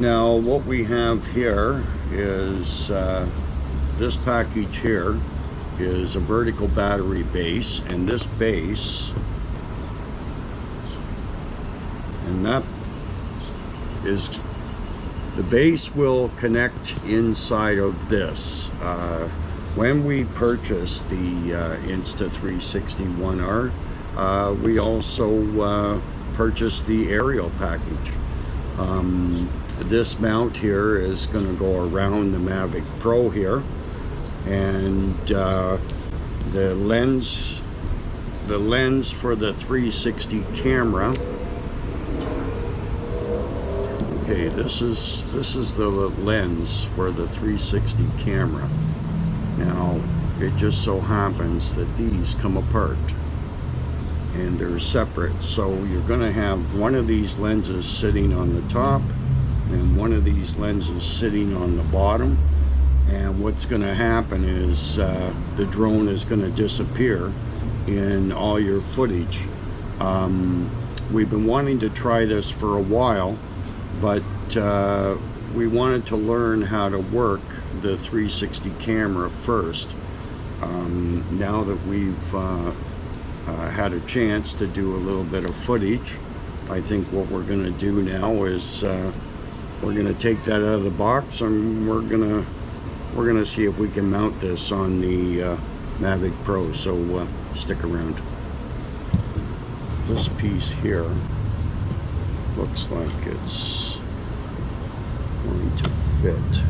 Now what we have here is this package here is a vertical battery base, and this base, and that is, the base will connect inside of this. When we purchased the Insta360 1R, we also purchased the aerial package. This mount here is going to go around the Mavic Pro here, and the lens for the 360 camera. Okay, this is the lens for the 360 camera. Now it just so happens that these come apart and they're separate, so you're going to have one of these lenses sitting on the top and one of these lenses sitting on the bottom, and what's going to happen is the drone is going to disappear in all your footage. We've been wanting to try this for a while, but we wanted to learn how to work the 360 camera first. Now that we've had a chance to do a little bit of footage, I think what we're going to do now is we're going to take that out of the box, and we're going to see if we can mount this on the Mavic Pro. So stick around. This piece here looks like it's going to fit.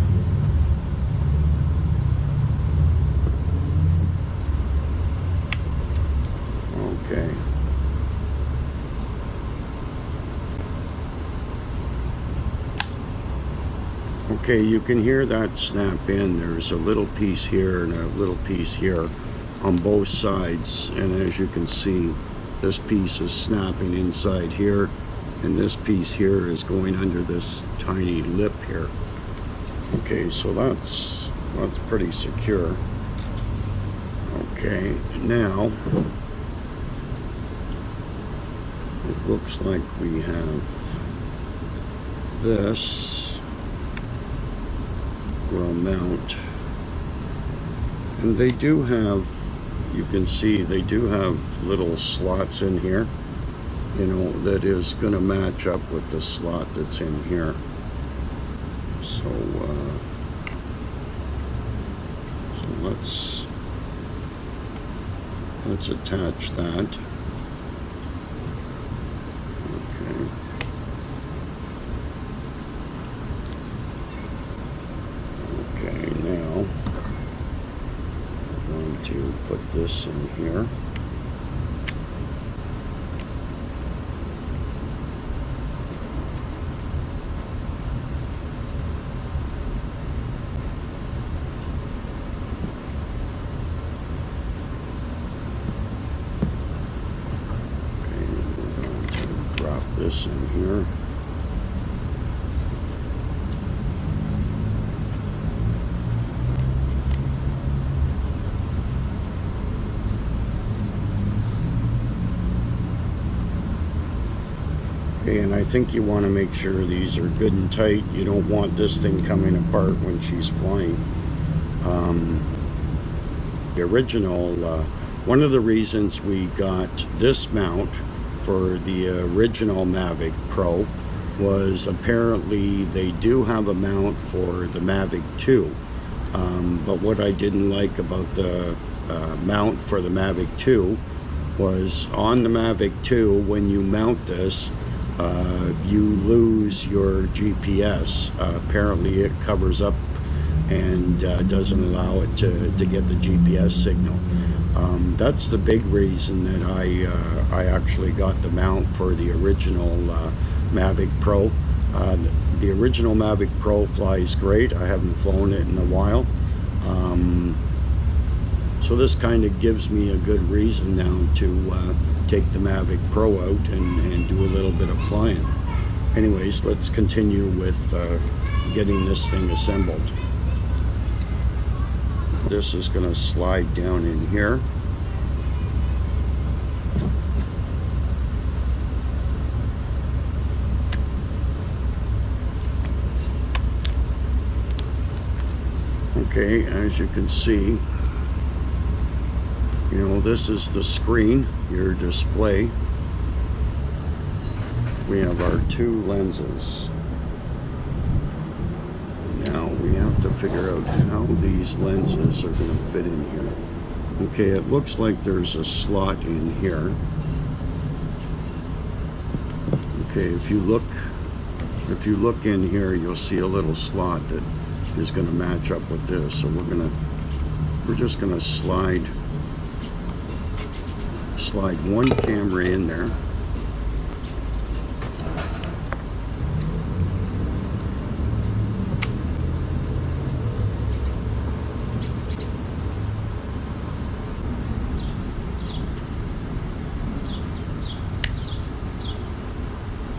Okay. Okay, you can hear that snap in. There's a little piece here and a little piece here on both sides, and as you can see, this piece is snapping inside here, and this piece here is going under this tiny lip here. Okay, so that's pretty secure. Okay, now it looks like we have this will mount, and they do have, you can see they do have little slots in here, you know, that is going to match up with the slot that's in here. So let's attach that. Okay. Okay, now I'm going to put this in here. This in here. Okay, and I think you want to make sure these are good and tight. You don't want this thing coming apart when she's flying. The original, one of the reasons we got this mount for the original Mavic Pro was apparently they do have a mount for the Mavic 2, but what I didn't like about the mount for the Mavic 2 was on the Mavic 2, when you mount this, you lose your GPS. Apparently it covers up and doesn't allow it to get the GPS signal. That's the big reason that I actually got the mount for the original Mavic Pro. The original Mavic Pro flies great. I haven't flown it in a while. So this kind of gives me a good reason now to take the Mavic Pro out and do a little bit of flying. Anyways, let's continue with getting this thing assembled. This is going to slide down in here. Okay, as you can see, you know, this is the screen, your display. We have our two lenses. Now we have to figure out how these lenses are going to fit in here. Okay, it looks like there's a slot in here. Okay, if you look in here, you'll see a little slot that is going to match up with this. So we're just going to slide one camera in there.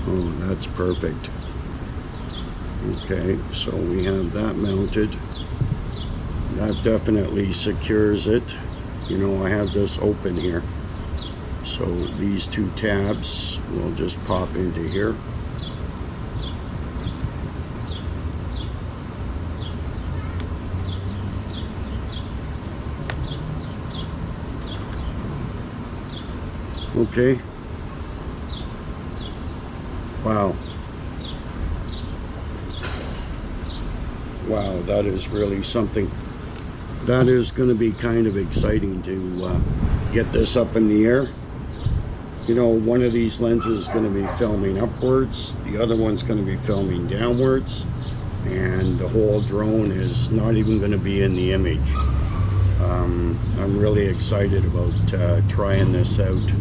Oh, that's perfect. Okay, so we have that mounted. That definitely secures it. You know, I have this open here. So these two tabs will just pop into here. Okay. Wow. Wow, that is really something. That is going to be kind of exciting to get this up in the air. You know, one of these lenses is going to be filming upwards, the other one's going to be filming downwards, and the whole drone is not even going to be in the image. I'm really excited about trying this out.